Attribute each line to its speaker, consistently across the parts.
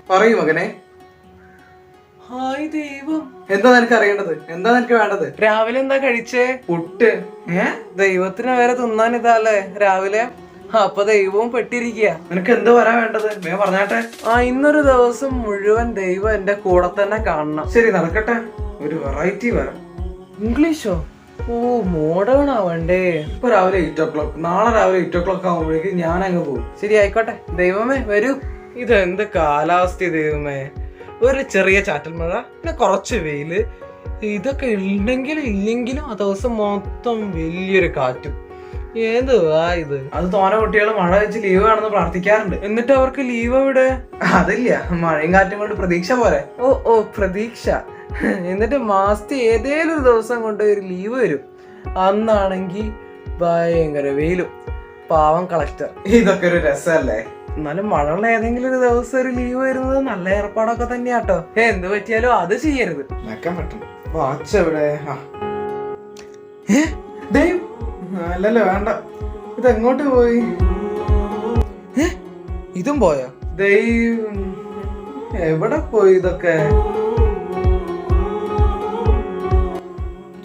Speaker 1: പറയൂ മകനെ.
Speaker 2: ഹായ് ദൈവം,
Speaker 1: എന്താ നിനക്ക് അറിയേണ്ടത്? എന്താ നിനക്ക് വേണ്ടത്?
Speaker 2: രാവിലെ എന്താ കഴിച്ചേ?
Speaker 1: പുട്ട്.
Speaker 2: ദൈവത്തിന് വരെ തിന്നാൻ ഇതാല്ലേ രാവിലെ? അപ്പൊ ദൈവവും പെട്ടിരിക്കുക.
Speaker 1: നിനക്ക് എന്ത് വരാൻ വേണ്ടത്? ഞാൻ പറഞ്ഞാട്ടെ.
Speaker 2: ഇന്നൊരു ദിവസം മുഴുവൻ ദൈവം എന്റെ കൂടെ തന്നെ കാണണം.
Speaker 1: ശരി, നടക്കട്ടെ. ഒരു വെറൈറ്റി വരാം.
Speaker 2: ഇംഗ്ലീഷോ? ഓ, മോഡേൺ ആവണ്ടേ.
Speaker 1: ഇപ്പൊ രാവിലെ 8 o'clock, നാളെ രാവിലെ 8 o'clock ആകുമ്പോഴേക്ക് ഞാൻ അങ്ങ് പോകും.
Speaker 2: ശരി, ആയിക്കോട്ടെ. ദൈവമേ വരൂ. ഇതെന്ത് കാലാവസ്ഥ ദൈവമേ! ഒരു ചെറിയ ചാറ്റൽ മഴ, പിന്നെ കുറച്ച് വെയില്, ഇതൊക്കെ ഉണ്ടെങ്കിലും ഇല്ലെങ്കിലും ആ ദിവസം മൊത്തം വലിയൊരു കാറ്റും. ഏതുവാ ഇത്?
Speaker 1: അത് തോന കുട്ടികൾ മഴ വെച്ച് ലീവ് ആണെന്ന് പ്രാർത്ഥിക്കാറുണ്ട്.
Speaker 2: എന്നിട്ട് അവർക്ക് ലീവ് എവിടെ?
Speaker 1: അതില്ല, മഴയും കാറ്റും കൊണ്ട് പ്രതീക്ഷ പോരെ.
Speaker 2: ഓ പ്രതീക്ഷ. എന്നിട്ട് മാസത്തെ ഏതേലും ഒരു ദിവസം കൊണ്ട് ഒരു ലീവ് വരും. അന്നാണെങ്കി ഭയങ്കര വെയിലും. പാവം കളക്ടർ.
Speaker 1: ഇതൊക്കെ ഒരു രസമല്ലേ?
Speaker 2: എന്നാലും മഴയുള്ള ഏതെങ്കിലും ഒരു ദിവസം ഒരു ലീവ് വരുന്നത് നല്ല ഏർപ്പാടൊക്കെ തന്നെയാട്ടോ. എന്ത് പറ്റിയാലും അത് ചെയ്യരുത്.
Speaker 1: വെക്കാൻ പറ്റും. വാച്ച് എവിടെ? അല്ലല്ലോ, വേണ്ട. ഇതെങ്ങോട്ട് പോയി?
Speaker 2: ഇതും പോയോ?
Speaker 1: ദൈവം, എവിടെ പോയി ഇതൊക്കെ?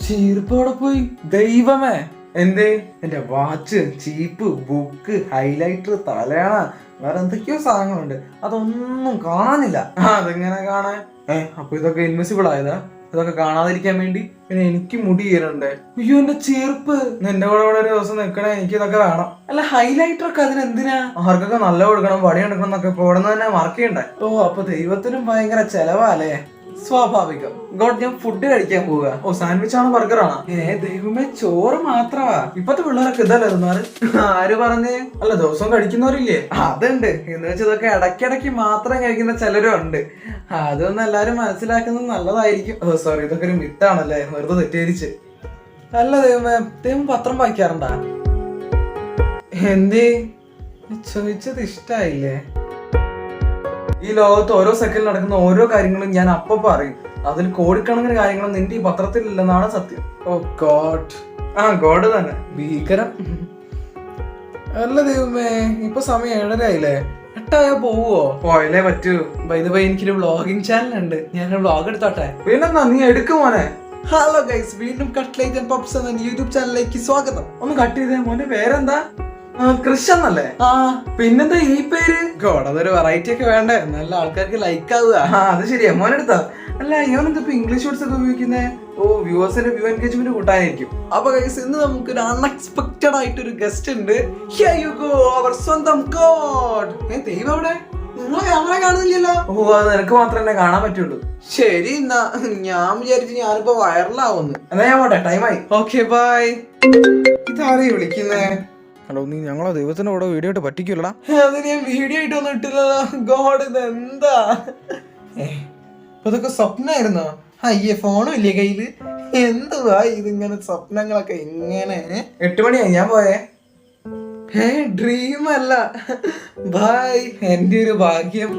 Speaker 2: ചീർപ്പോടെ പോയി. ദൈവമേ,
Speaker 1: എന്തേ? എന്റെ വാച്ച്, ചീപ്പ്, ബുക്ക്, ഹൈലൈറ്റർ, തലയണ, വേറെ എന്തൊക്കെയോ സാധനങ്ങളുണ്ട്. അതൊന്നും കാണാനില്ല. അതെങ്ങനെ കാണാൻ? അപ്പൊ ഇതൊക്കെ ഇൻവിസിബിൾ ആയതാ? ഇതൊക്കെ കാണാതിരിക്കാൻ വേണ്ടി? പിന്നെ എനിക്ക് മുടി കീറണ്ടേ?
Speaker 2: അയ്യോ, എന്റെ ചീർപ്പ്.
Speaker 1: നിന്റെ കൂടെ ഒരു ദിവസം നിൽക്കണേ, എനിക്ക് ഇതൊക്കെ വേണം.
Speaker 2: അല്ല, ഹൈലൈറ്റർ ഒക്കെ അതിനെന്തിനാ?
Speaker 1: ആർക്കൊക്കെ നല്ല കൊടുക്കണം, പണി എടുക്കണം എന്നൊക്കെ ഇപ്പൊ ഇവിടെ നിന്ന് തന്നെ മാർക്ക് ചെയ്യണ്ടേ?
Speaker 2: ഓ, അപ്പൊ ദൈവത്തിനും ഭയങ്കര ചെലവാല്ലേ? സ്വാഭാവികം. ഗോഡ്, ഞാൻ ഫുഡ് കഴിക്കാൻ പോവുക.
Speaker 1: ഓ, സാൻഡ്വിച്ച് ആണോ ബർഗറാണോ?
Speaker 2: ദൈവമേ, ചോറ് മാത്രമാ.
Speaker 1: ഇപ്പത്തെ പിള്ളേരൊക്കെ ഇതല്ലേ തിന്നാറ്?
Speaker 2: ആര് പറഞ്ഞേ?
Speaker 1: അല്ല, ദിവസം കഴിക്കുന്നവരില്ലേ?
Speaker 2: അതുണ്ട്. എന്ന് വെച്ചാൽ ഇതൊക്കെ ഇടയ്ക്കിടയ്ക്ക് മാത്രം കഴിക്കുന്ന ചിലരും ഉണ്ട്. അതൊന്നും എല്ലാരും മനസ്സിലാക്കുന്നത് നല്ലതായിരിക്കും.
Speaker 1: ഓ സോറി, ഇതൊക്കെ ഒരു മിത്താണല്ലേ, വെറുതെ തെറ്റിദ്ധരിച്ച്.
Speaker 2: അല്ല ദൈവമേ, ദൈവം പത്രം വായിക്കാറുണ്ടാ?
Speaker 1: എന്തേ
Speaker 2: ചോദിച്ചത് ഇഷ്ടായില്ലേ?
Speaker 1: ഈ ലോകത്ത് ഓരോ സെക്കൻഡിൽ നടക്കുന്ന ഓരോ കാര്യങ്ങളും ഞാൻ അപ്പൊ പറയും. അതിൽ കോടിക്കണക്കിന് കാര്യങ്ങളും നിന്റെ ഈ പത്രത്തിൽ ഇല്ലെന്നാണ് സത്യം.
Speaker 2: ഓ ഗോഡ്.
Speaker 1: ഗോഡ് തന്നെ.
Speaker 2: ഭീകരം. അല്ല ദൈവമേ, ഇപ്പൊ സമയം 7:30 ആയില്ലേ? 8 പോവോ?
Speaker 1: പോയല്ലേ പറ്റൂ.
Speaker 2: ബൈ ദ വേ, എനിക്കൊരു വ്ളോഗിങ് ചാനൽ ഉണ്ട്. ഞാൻ വ്ളോഗ് എടുത്തോട്ടെ?
Speaker 1: പിന്നെന്താ, നീ എടുക്കും മോനെ.
Speaker 2: ഹലോ ഗൈസ്, വീണ്ടും കട്ട്ലേറ്റ് ആൻഡ് പപ്സ് എന്ന യൂട്യൂബ് ചാനലിലേക്ക് സ്വാഗതം.
Speaker 1: ഒന്ന് കട്ട് ചെയ്തേ. മോന്റെ പേരെന്താ? കൃഷ് എന്നല്ലേ?
Speaker 2: പിന്നെന്താ ഈ പേര്? ഗോഡ്, അതൊരു വെറൈറ്റി ഒക്കെ വേണ്ടേ? നല്ല ആൾക്കാർക്ക് ലൈക്ക് ആവുക.
Speaker 1: അത് ശരിയാ. മോനെടുത്താ? അല്ല, ഇവനെന്താ ഇപ്പൊ ഇംഗ്ലീഷ് വേർഡ്സ് ഒക്കെ ഉപയോഗിക്കുന്നേ? ഓ, വ്യൂവേഴ്സിന്റെ വ്യൂ എൻഗേജ്മെന്റ് കൂട്ടാനായിരിക്കും.
Speaker 2: അപ്പൊ ഗൈസ്, ഇന്ന് നമുക്കൊരു അൺഎക്സ്പെക്ടഡ് ആയിട്ടൊരു ഗസ്റ്റ് ഉണ്ട്. Here you go, our സ്വന്തം ഗോഡ്. ദൈവം എവിടെ? നിങ്ങളെ ക്യാമറ കാണുന്നില്ലല്ലോ.
Speaker 1: ഓ, അത് നിനക്ക് മാത്രമേ എന്നെ കാണാൻ പറ്റുള്ളൂ.
Speaker 2: ശരി, എന്നാ ഞാൻ വിചാരിച്ചു ഞാനിപ്പോ വൈറലാവുന്നു.
Speaker 1: എന്നാ ഞാൻ പോട്ടെ, ടൈമായി.
Speaker 2: Okay bye.
Speaker 1: ഇതാരെയും വിളിക്കുന്നേ?
Speaker 2: ഹലോ, നീ ഞങ്ങളെ ദൈവത്തിന്റെ കൂടെ വീഡിയോ ആയിട്ട് പറ്റിക്കില്ലടാ? അത് ഞാൻ വീഡിയോ ആയിട്ട് ഒന്നും ഇട്ടില്ലല്ലോ. ഗോഡ്, ഇത് എന്താ? ഇതൊക്കെ സ്വപ്നായിരുന്നോ? അയ്യേ, ഫോണും ഇല്ലേ കയ്യില്? എന്തുവാ ഇതിങ്ങനെ സ്വപ്നങ്ങളൊക്കെ ഇങ്ങനെ?
Speaker 1: 8 മണിയായി, ഞാൻ പോയേ.
Speaker 2: ഡ്രീം അല്ല, ബൈ. എന്റെ ഒരു ഭാഗ്യം.